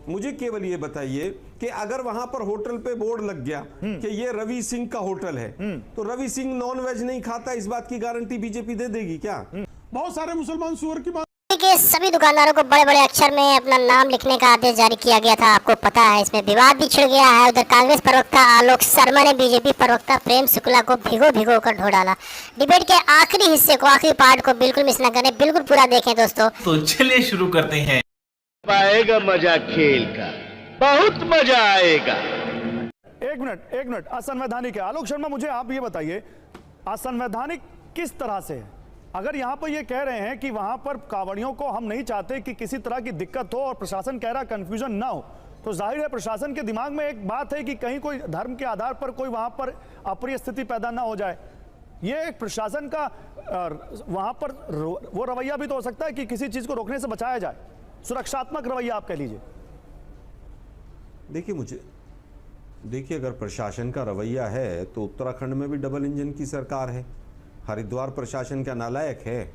मुझे केवल ये बताइए कि अगर वहां पर होटल पे बोर्ड लग गया कि ये रवि सिंह का होटल है, तो रवि सिंह नॉन वेज नहीं खाता, इस बात की गारंटी बीजेपी दे देगी क्या? बहुत सारे मुसलमान सुअर की बात के सभी दुकानदारों को बड़े बड़े अक्षर में अपना नाम लिखने का आदेश जारी किया गया था, आपको पता है। इसमें विवाद भी छिड़ गया है। उधर कांग्रेस प्रवक्ता आलोक शर्मा ने बीजेपी प्रवक्ता प्रेम शुक्ला को भिगो कर ढो डाला। डिबेट के आखिरी हिस्से को, आखिरी पार्ट को बिल्कुल मिस न करें, बिल्कुल पूरा देखें दोस्तों। तो चलिए शुरू करते हैं। आएगा मजा खेल का, बहुत मजा आएगा। एक मिनट असंवैधानिक है। आलोक शर्मा, मुझे आप ये बताइए असंवैधानिक किस तरह से है? अगर यहाँ पर ये कह रहे हैं कि वहां पर कांवड़ियों को हम नहीं चाहते कि किसी तरह की दिक्कत हो और प्रशासन कह रहा कंफ्यूजन ना हो, तो जाहिर है प्रशासन के दिमाग में एक बात है कि कहीं कोई धर्म के आधार पर कोई वहां पर अप्रिय स्थिति पैदा ना हो जाए। ये एक प्रशासन का वहां पर वो रवैया भी तो हो सकता है कि किसी चीज को रोकने से बचाया जाए, सुरक्षात्मक रवैया आप कह लीजिए। देखिए अगर प्रशासन का रवैया है तो उत्तराखंड में भी डबल इंजन की सरकार है। हरिद्वार प्रशासन क्या नालायक है?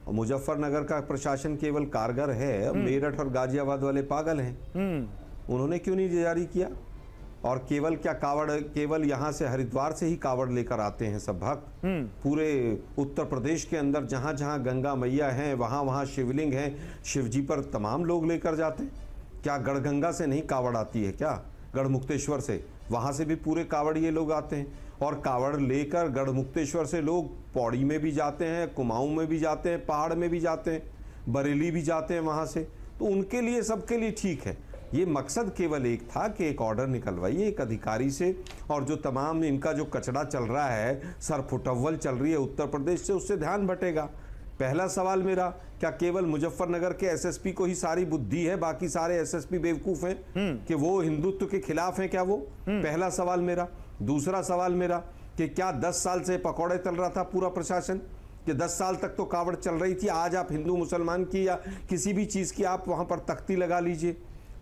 और मुजफ्फरनगर का प्रशासन केवल कारगर है। मेरठ और गाजियाबाद वाले पागल हैं। उन्होंने क्यों नहीं जारी किया? और केवल यहाँ से हरिद्वार से ही कावड़ लेकर आते हैं सब भक्त। पूरे उत्तर प्रदेश के अंदर जहाँ जहाँ गंगा मैया हैं वहाँ शिवलिंग हैं, शिवजी पर तमाम लोग लेकर जाते हैं। क्या गढ़गंगा से नहीं कावड़ आती है क्या? गढ़मुक्तेश्वर से, वहाँ से भी पूरे कावड़िए लोग आते हैं। और कावड़ लेकर गढ़मुक्तेश्वर से लोग पौड़ी में भी जाते हैं, कुमाऊं में भी जाते हैं, पहाड़ में भी जाते हैं, बरेली भी जाते हैं वहाँ से। तो उनके लिए, सबके लिए ठीक है। ये मकसद केवल एक था कि एक ऑर्डर निकलवाइए एक अधिकारी से, और जो तमाम इनका जो कचरा चल रहा है, सरफुटअव्वल चल रही है उत्तर प्रदेश से, उससे ध्यान भटेगा। पहला सवाल मेरा, क्या केवल मुजफ्फरनगर के एसएसपी को ही सारी बुद्धि है, बाकी सारे एसएसपी बेवकूफ हैं कि वो हिंदुत्व के खिलाफ हैं क्या वो? पहला सवाल मेरा। दूसरा सवाल मेरा कि क्या 10 साल से पकौड़े तल रहा था पूरा प्रशासन, कि 10 साल तक तो कावड़ चल रही थी, आज आप हिंदू मुसलमान की या किसी भी चीज की आप वहां पर तख्ती लगा लीजिए।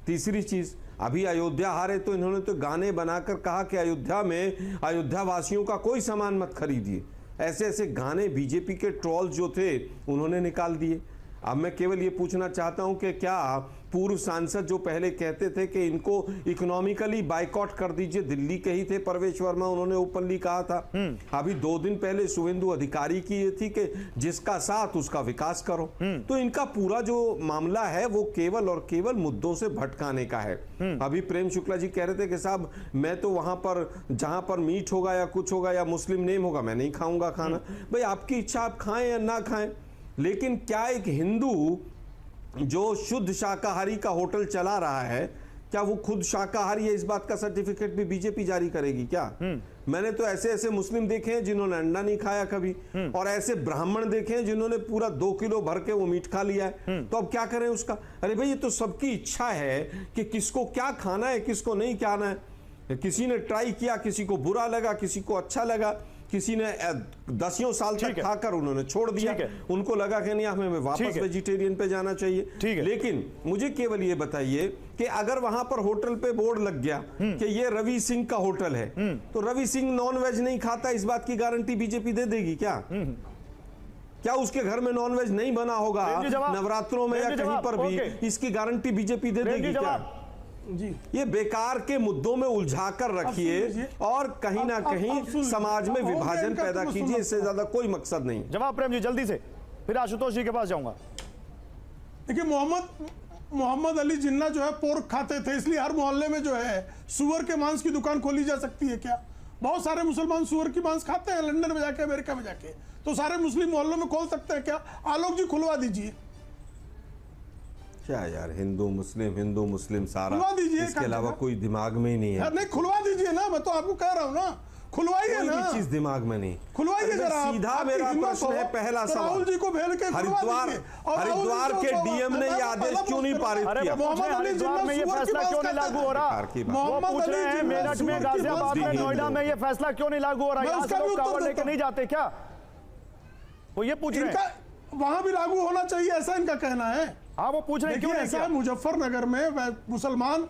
तीसरी चीज, अभी अयोध्या हारे तो इन्होंने तो गाने बनाकर कहा कि अयोध्या में अयोध्या वासियों का कोई सामान मत खरीदिए। ऐसे ऐसे गाने बीजेपी के ट्रोल जो थे उन्होंने निकाल दिए। अब मैं केवल ये पूछना चाहता हूं कि क्या पूर्व सांसद जो पहले कहते थे कि इनको इकोनॉमिकली बाइकआउट कर दीजिए, दिल्ली के ही थे परवेश वर्मा, उन्होंने ओपनली कहा था। अभी 2 दिन पहले शुभेंदु अधिकारी की ये थी कि जिसका साथ उसका विकास करो। तो इनका पूरा जो मामला है वो केवल और केवल मुद्दों से भटकाने का है। अभी प्रेम शुक्ला जी कह रहे थे कि साहब मैं तो वहां पर जहां पर मीट होगा या कुछ होगा या मुस्लिम नेम होगा मैं नहीं खाऊंगा खाना। भाई आपकी इच्छा, आप खाएं या ना खाएं, लेकिन क्या एक हिंदू जो शुद्ध शाकाहारी का होटल चला रहा है, क्या वो खुद शाकाहारी है? इस बात का सर्टिफिकेट भी बीजेपी जारी करेगी क्या? मैंने तो ऐसे ऐसे मुस्लिम देखे हैं जिन्होंने अंडा नहीं खाया कभी, और ऐसे ब्राह्मण देखे हैं जिन्होंने पूरा 2 किलो भर के वो मीट खा लिया है। तो अब क्या करें उसका? अरे भाई ये तो सबकी इच्छा है कि किसको क्या खाना है, किसको नहीं खाना है। किसी ने ट्राई किया, किसी को बुरा लगा, किसी को अच्छा लगा, किसी ने 10 साल तक खाकर उन्होंने छोड़ दिया, उनको लगा कि नहीं हमें वापस वेजिटेरियन पे जाना चाहिए। लेकिन मुझे केवल ये बताइए कि अगर वहां पर होटल पे बोर्ड लग गया कि ये रवि सिंह का होटल है, तो रवि सिंह नॉन वेज नहीं खाता, इस बात की गारंटी बीजेपी दे देगी क्या? क्या उसके घर में नॉन वेज नहीं बना होगा नवरात्रों में या कहीं पर भी, इसकी गारंटी बीजेपी दे देगी क्या? जी, ये बेकार के मुद्दों में उलझाकर रखिए और कहीं ना कहीं समाज में विभाजन पैदा कीजिए, इससे ज्यादा कोई मकसद नहीं। जवाब प्रेम जी जल्दी से, फिर आशुतोष जी के पास जाऊंगा। देखिए मोहम्मद अली जिन्ना जो है पोर्क खाते थे, इसलिए हर मोहल्ले में जो है सुअर के मांस की दुकान खोली जा सकती है क्या? बहुत सारे मुसलमान सुअर की मांस खाते हैं, लंदन में जाके, अमेरिका में जाके, तो सारे मुस्लिम मोहल्लों में खोल सकते हैं क्या? आलोक जी खुलवा दीजिए। क्या यार, हिंदू मुस्लिम सारा, इसके अलावा कोई दिमाग में ही नहीं है। नहीं खुलवा दीजिए ना, मैं तो आपको कह रहा हूँ ना, खुलवाइए ना। कोई चीज दिमाग में नहीं, खुलवाइए जरा। सीधा मेरा प्रश्न है, पहला सवाल, राहुल जी को भेज के हरिद्वार के डीएम ने यह आदेश क्यों नहीं पारित किया? मोहम्मद अली जिन्ना में ये फैसला क्यों नहीं लागू हो रहा? वो पूछ रहे हैं मेरठ में, गाजियाबाद में, नोएडा में ये फैसला क्यों नहीं लागू हो रहा? यहाँ से लोग कावड़ लेके नहीं जाते क्या? वो ये पूछ रहे हैं। वहां भी लागू होना चाहिए ऐसा इनका कहना है। हाँ वो पूछ रहे हैं क्यों ऐसा मुजफ्फरनगर में मुसलमान,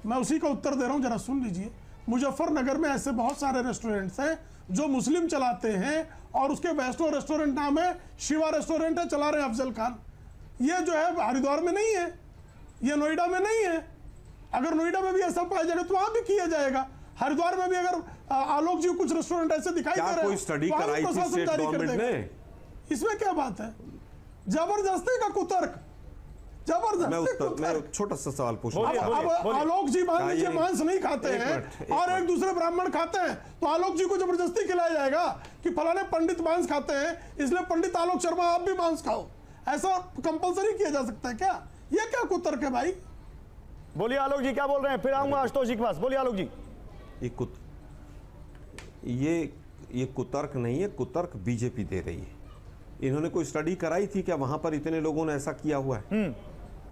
मैं उसी का उत्तर दे रहा हूं, जरा सुन लीजिए। मुजफ्फरनगर में ऐसे बहुत सारे रेस्टोरेंट्स हैं जो मुस्लिम चलाते हैं, और उसके वैष्णो रेस्टोरेंट नाम है, शिवा रेस्टोरेंट है, चला रहे हैं अफजल खान। ये जो है हरिद्वार में नहीं है, ये नोएडा में नहीं है। अगर नोएडा में भी ऐसा पाया जाएगा तो वहां भी किया जाएगा। हरिद्वार में भी अगर आलोक जी कुछ रेस्टोरेंट ऐसे दिखाई दे क्या रहे कोई स्टडी वहां भी कराई थी प्रशासन स्टेट जारी कर गवर्नमेंट देगा। ने? इसमें क्या बात है? जबरदस्ती का कुतर्क, जबरदस्ती मैं छोटा सा सवाल पूछना बोलिए, चाहता हूं। अब आलोक जी मान लीजिए ये- मांस नहीं खाते एक हैं मिनट, एक और मिनट। एक दूसरे ब्राह्मण खाते हैं तो आलोक जी को जबरदस्ती खिलाया जाएगा कि फलाने पंडित मांस खाते हैं इसलिए पंडित आलोक शर्मा आप भी मांस खाओ, ऐसा कंपलसरी किया जा सकता है क्या? ये क्या कुतर्क है भाई? बोलिए आलोक जी क्या बोल रहे हैं, फिर आऊंगा आशुतोष जी के पास। बोलिए आलोक जी। ये कुतर्क नहीं है, कुतर्क बीजेपी दे रही है। इन्होंने कोई स्टडी कराई थी क्या वहां पर इतने लोगों ने ऐसा किया हुआ है?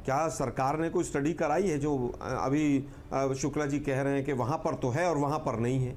क्या सरकार ने कोई स्टडी कराई है? जो अभी शुक्ला जी कह रहे हैं कि वहां पर तो है और वहां पर नहीं है।